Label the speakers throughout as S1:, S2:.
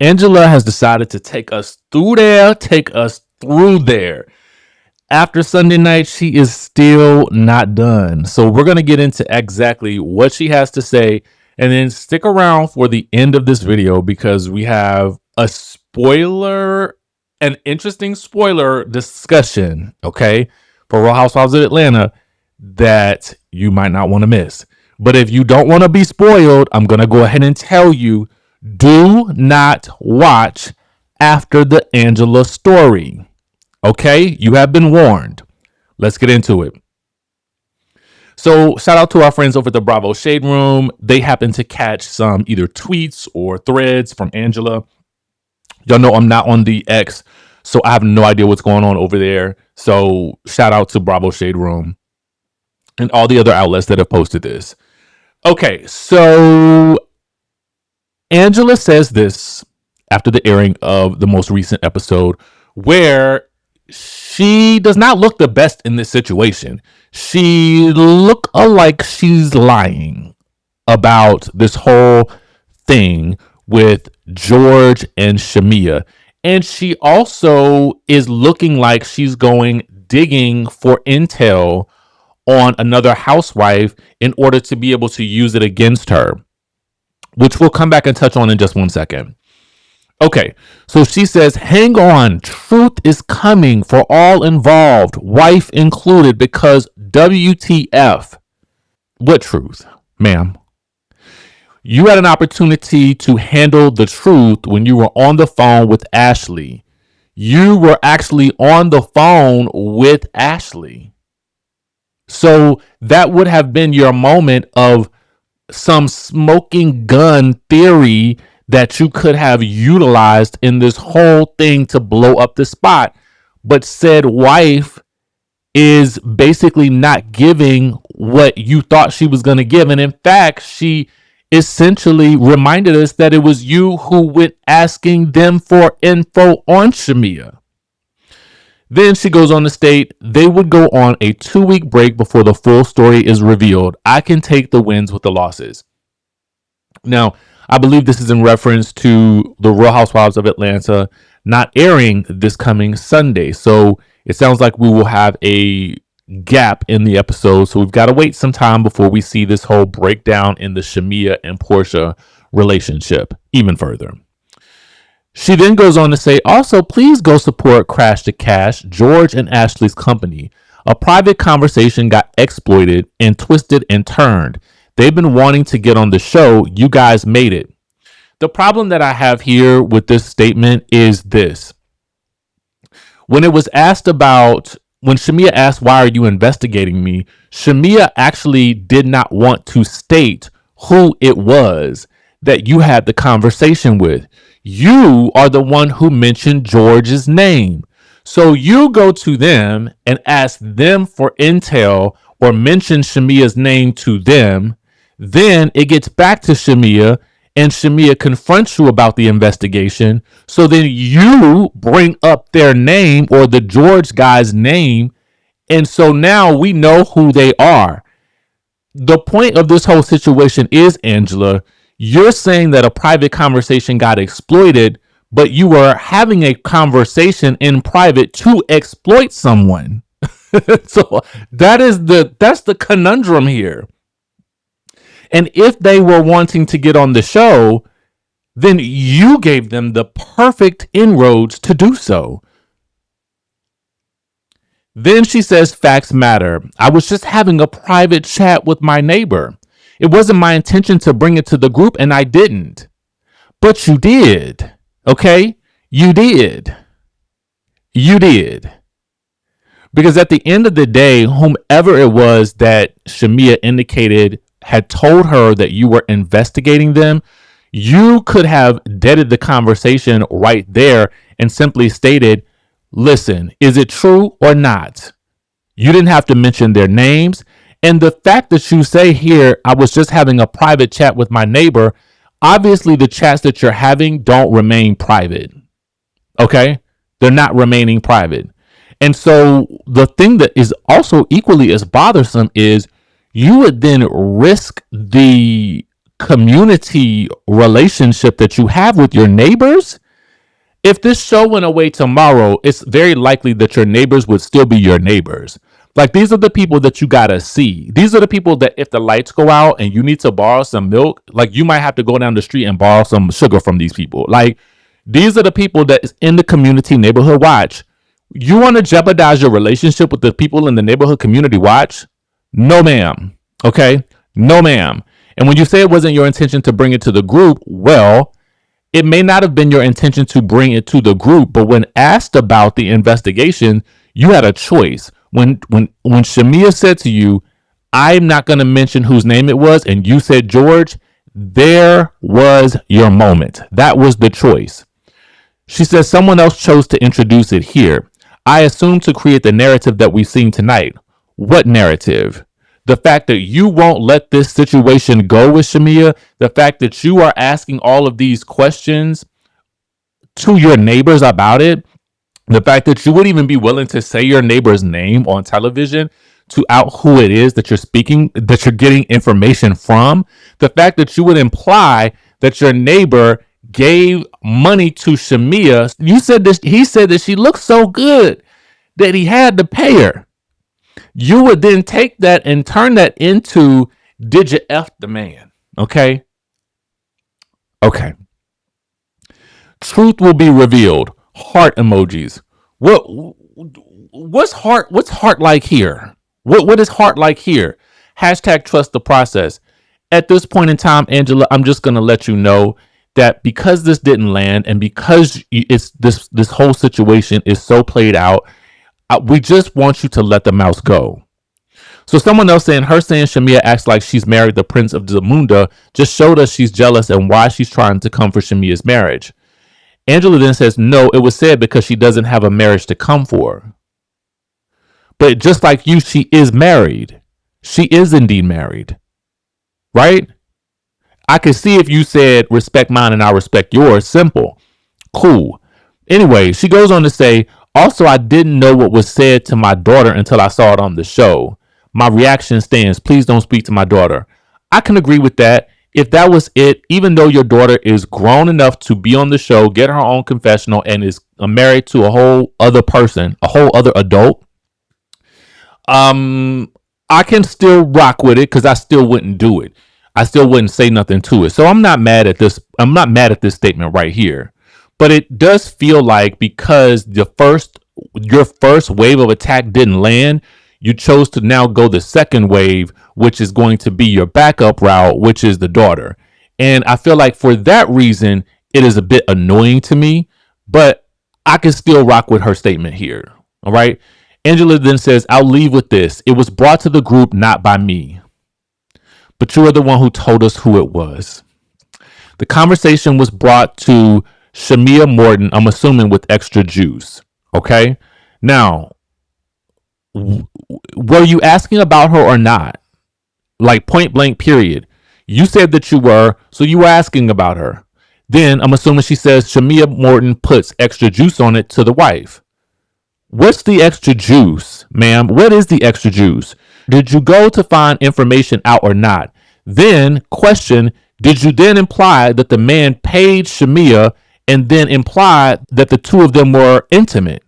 S1: Angela has decided to take us through there. After Sunday night, she is still not done. So we're going to get into exactly what she has to say, and then stick around for the end of this video because we have an interesting spoiler discussion, okay, for Real Housewives of Atlanta that you might not want to miss. But if you don't want to be spoiled, I'm going to go ahead and tell you, do not watch after the Angela story. Okay, you have been warned. Let's get into it. So shout out to our friends over at the Bravo Shade Room. They happen to catch some either tweets or threads from Angela. Y'all know I'm not on the X, so I have no idea what's going on over there. So shout out to Bravo Shade Room and all the other outlets that have posted this. Okay, so Angela says this after the airing of the most recent episode where she does not look the best in this situation. She look like she's lying about this whole thing with George and Shamia. And she also is looking like she's going digging for intel on another housewife in order to be able to use it against her, which we'll come back and touch on in just 1 second. Okay, so she says, hang on, truth is coming for all involved, wife included, because WTF. What truth, ma'am? You had an opportunity to handle the truth when you were on the phone with Ashley. You were actually on the phone with Ashley. So that would have been your moment of some smoking gun theory that you could have utilized in this whole thing to blow up the spot. But said wife is basically not giving what you thought she was going to give. And in fact, she essentially reminded us that it was you who went asking them for info on Shamia. Then she goes on to state they would go on a 2-week break before the full story is revealed. I can take the wins with the losses. Now, I believe this is in reference to the Real Housewives of Atlanta not airing this coming Sunday. So it sounds like we will have a gap in the episode. So we've got to wait some time before we see this whole breakdown in the Shamia and Portia relationship even further. She then goes on to say, also, please go support Crash to Cash, George and Ashley's company. A private conversation got exploited and twisted and turned. They've been wanting to get on the show. You guys made it. The problem that I have here with this statement is this. When it was asked about, when Shamia asked, why are you investigating me? Shamia actually did not want to state who it was that you had the conversation with. You are the one who mentioned George's name. So you go to them and ask them for intel or mention Shamia's name to them. Then it gets back to Shamia and Shamia confronts you about the investigation. So then you bring up their name or the George guy's name. And so now we know who they are. The point of this whole situation is, Angela, you're saying that a private conversation got exploited, but you were having a conversation in private to exploit someone. So that's the conundrum here. And if they were wanting to get on the show, then you gave them the perfect inroads to do so. Then she says, facts matter. I was just having a private chat with my neighbor. It wasn't my intention to bring it to the group, and I didn't. But you did. Okay? You did. You did. Because at the end of the day, whomever it was that Shamia indicated had told her that you were investigating them, you could have deaded the conversation right there and simply stated, listen, is it true or not? You didn't have to mention their names. And the fact that you say here, I was just having a private chat with my neighbor, obviously the chats that you're having don't remain private. Okay? They're not remaining private. And so the thing that is also equally as bothersome is you would then risk the community relationship that you have with your neighbors, if this show went away tomorrow, it's very likely that your neighbors would still be your neighbors. Like, these are the people that you gotta see. These are the people that if the lights go out and you need to borrow some milk, like, you might have to go down the street and borrow some sugar from these people. Like, these are the people that is in the community neighborhood watch. You want to jeopardize your relationship with the people in the neighborhood community watch? No, ma'am. Okay? No, ma'am. And when you say it wasn't your intention to bring it to the group, well, it may not have been your intention to bring it to the group, but when asked about the investigation, you had a choice. When Shamia said to you, "I'm not going to mention whose name it was," and you said George, there was your moment. That was the choice. She says someone else chose to introduce it here. I assume to create the narrative that we've seen tonight. What narrative? The fact that you won't let this situation go with Shamia, the fact that you are asking all of these questions to your neighbors about it, the fact that you would even be willing to say your neighbor's name on television to out who it is that you're speaking, that you're getting information from, the fact that you would imply that your neighbor gave money to Shamia. You said this, he said that she looked so good that he had to pay her. You would then take that and turn that into, did you F the man? Okay. Okay. Truth will be revealed. Heart emojis. What's heart like here? What is heart like here? Hashtag trust the process. At this point in time, Angela, I'm just gonna let you know that because this didn't land and because it's this whole situation is so played out, we just want you to let the mouse go. So someone else saying Shamia acts like she's married the Prince of Zamunda just showed us she's jealous and why she's trying to come for Shamia's marriage. Angela then says, no, it was said because she doesn't have a marriage to come for. But just like you, she is married. She is indeed married. Right? I could see if you said respect mine and I respect yours. Simple. Cool. Anyway, she goes on to say, also, I didn't know what was said to my daughter until I saw it on the show. My reaction stands. Please don't speak to my daughter. I can agree with that. If that was it, even though your daughter is grown enough to be on the show, get her own confessional, and is married to a whole other person, a whole other adult, I can still rock with it because I still wouldn't do it. I still wouldn't say nothing to it. So I'm not mad at this. I'm not mad at this statement right here. But it does feel like because your first wave of attack didn't land, you chose to now go the second wave, which is going to be your backup route, which is the daughter. And I feel like for that reason, it is a bit annoying to me, but I can still rock with her statement here. All right. Angela then says, I'll leave with this. It was brought to the group, not by me. But you are the one who told us who it was. The conversation was brought to Shamia Morton, I'm assuming with extra juice. Okay. Now, were you asking about her or not? Like point blank, period. You said that you were, so you were asking about her. Then I'm assuming she says Shamia Morton puts extra juice on it to the wife. What's the extra juice, ma'am? What is the extra juice? Did you go to find information out or not? Then question, did you then imply that the man paid Shamia and then imply that the two of them were intimate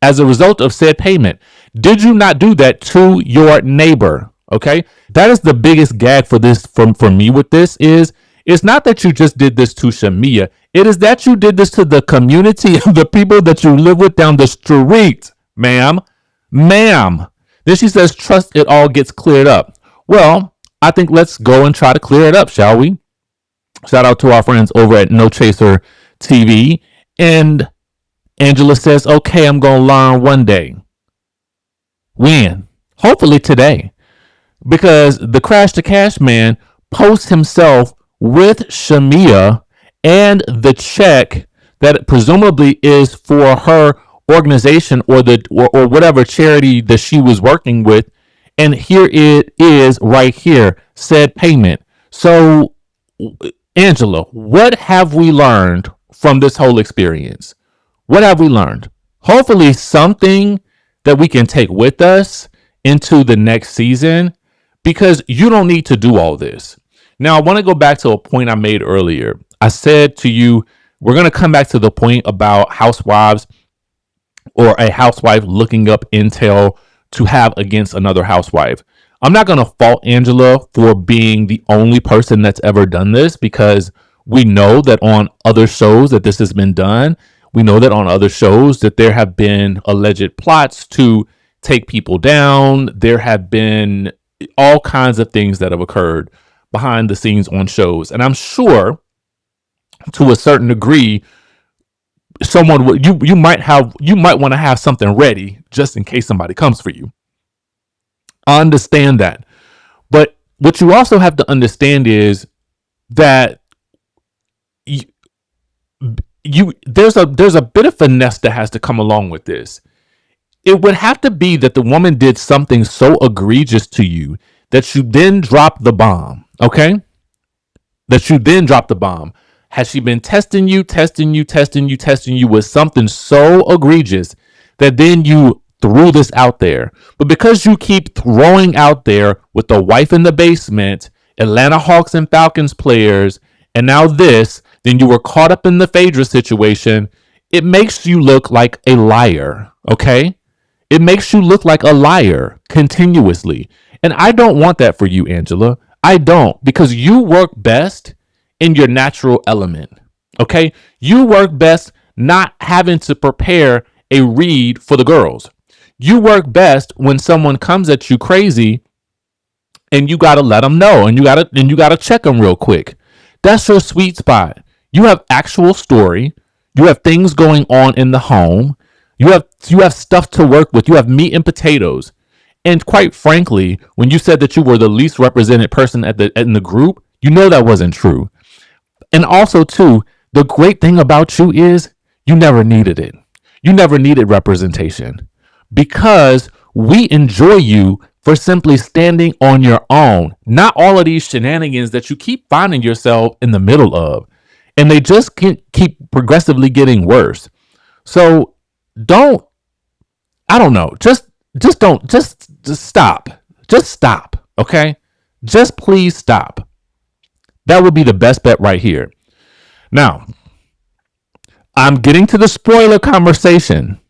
S1: as a result of said payment? Did you not do that to your neighbor? Okay. That is the biggest gag for this for me with this is it's not that you just did this to Shamia. It is that you did this to the community of the people that you live with down the street, ma'am. Ma'am. Then she says, trust it all gets cleared up. Well, I think let's go and try to clear it up, shall we? Shout out to our friends over at No Chaser TV. And Angela says, okay, I'm going to learn one day. When? Hopefully today. Because the Crash to Cash man posts himself with Shamia and the check that presumably is for her organization or whatever charity that she was working with. And here it is right here, said payment. So, Angela, what have we learned from this whole experience? What have we learned? Hopefully something that we can take with us into the next season, because you don't need to do all this. Now, I want to go back to a point I made earlier. I said to you, we're going to come back to the point about housewives or a housewife looking up intel to have against another housewife. I'm not going to fault Angela for being the only person that's ever done this, because we know that on other shows that this has been done. We know that on other shows that there have been alleged plots to take people down. There have been all kinds of things that have occurred behind the scenes on shows. And I'm sure to a certain degree, someone would you might want to have something ready just in case somebody comes for you. I understand that. But what you also have to understand is that you, there's a bit of finesse that has to come along with this. It would have to be that the woman did something so egregious to you that you then drop the bomb, okay? That you then drop the bomb. Has she been testing you with something so egregious that then you threw this out there? But because you keep throwing out there with the wife in the basement, Atlanta Hawks and Falcons players, and now this, then you were caught up in the Phaedra situation. It makes you look like a liar, okay? It makes you look like a liar continuously. And I don't want that for you, Angela. I don't, because you work best in your natural element, okay? You work best not having to prepare a read for the girls. You work best when someone comes at you crazy and you got to let them know, and you got to check them real quick. That's your sweet spot. You have actual story. You have things going on in the home. You have stuff to work with. You have meat and potatoes. And quite frankly, when you said that you were the least represented person in the group, you know that wasn't true. And also, too, the great thing about you is you never needed it. You never needed representation, because we enjoy you for simply standing on your own. Not all of these shenanigans that you keep finding yourself in the middle of. And they just keep progressively getting worse. So I don't know. Just stop. Just stop. Okay? Just please stop. That would be the best bet right here. Now, I'm getting to the spoiler conversation.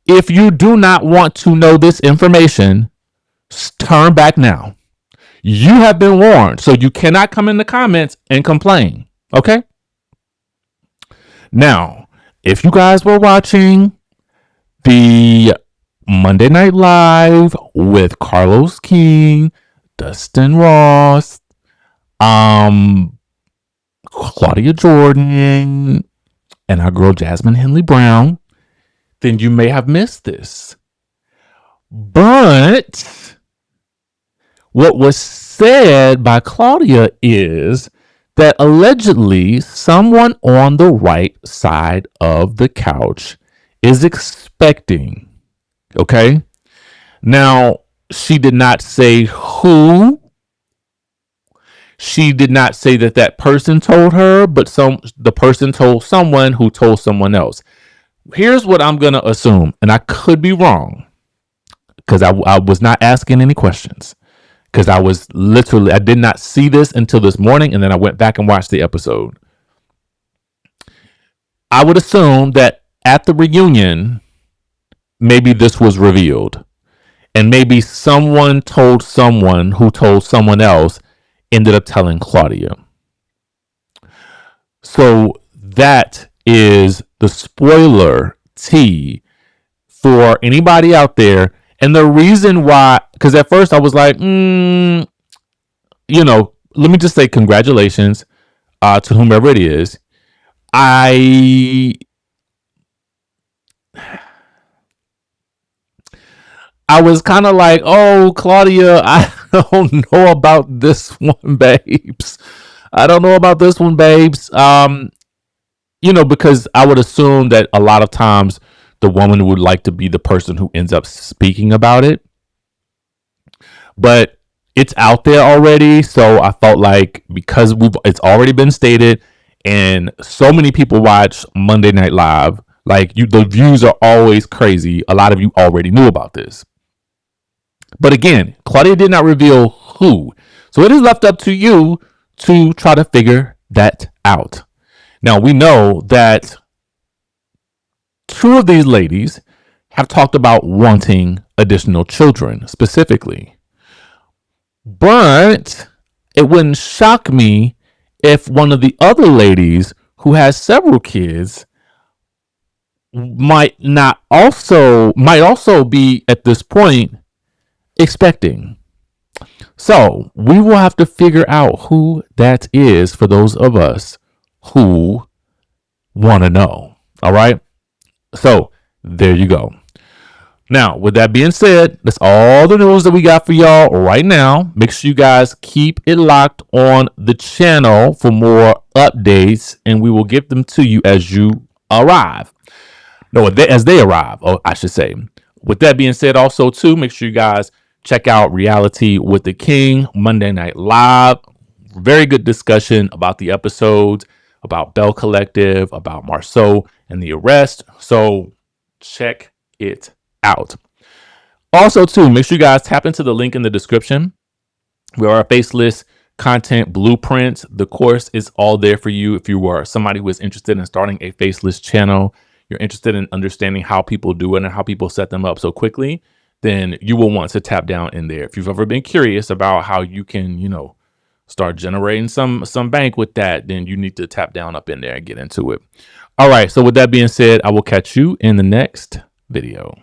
S1: If you do not want to know this information, turn back now. You have been warned, so you cannot come in the comments and complain. Okay? Now, if you guys were watching the Monday Night Live with Carlos King, Dustin Ross, Claudia Jordan, and our girl Jasmine Henley Brown, then you may have missed this. But what was said by Claudia is that allegedly someone on the right side of the couch is expecting. Okay? Now, she did not say who. She did not say that person told her, but the person told someone who told someone else. Here's what I'm going to assume, and I could be wrong, because I was not asking any questions, because I did not see this until this morning, and then I went back and watched the episode. I would assume that at the reunion, maybe this was revealed, and maybe someone told someone who told someone else, ended up telling Claudia. So that is the spoiler tea for anybody out there. And the reason why, because at first I was like, let me just say congratulations to whomever it is. I was kind of like, oh, Claudia, I don't know about this one, babes. I don't know about this one, babes. Because I would assume that a lot of times the woman would like to be the person who ends up speaking about it. But it's out there already. So I felt like, because it's already been stated and so many people watch Monday Night Live, like the views are always crazy. A lot of you already knew about this. But again, Claudia did not reveal who. So it is left up to you to try to figure that out. Now, we know that two of these ladies have talked about wanting additional children specifically, but it wouldn't shock me if one of the other ladies who has several kids might also be at this point expecting. So we will have to figure out who that is for those of us who want to know. All right. So there you go. Now, with that being said, that's all the news that we got for y'all right now. Make sure you guys keep it locked on the channel for more updates, and we will give them to you as you arrive. No, as they arrive, I should say. With that being said, also, too, make sure you guys check out Reality with the King, Monday Night Live. Very good discussion about the episodes, about Bell Collective, about Marceau and the arrest. So check it out. Also, too, make sure you guys tap into the link in the description where our faceless content blueprint. The course is all there for you if you are somebody who is interested in starting a faceless channel. You're interested in understanding how people do it and how people set them up so quickly, then you will want to tap down in there. If you've ever been curious about how you can, start generating some bank with that, then you need to tap down up in there and get into it. All right. So with that being said, I will catch you in the next video.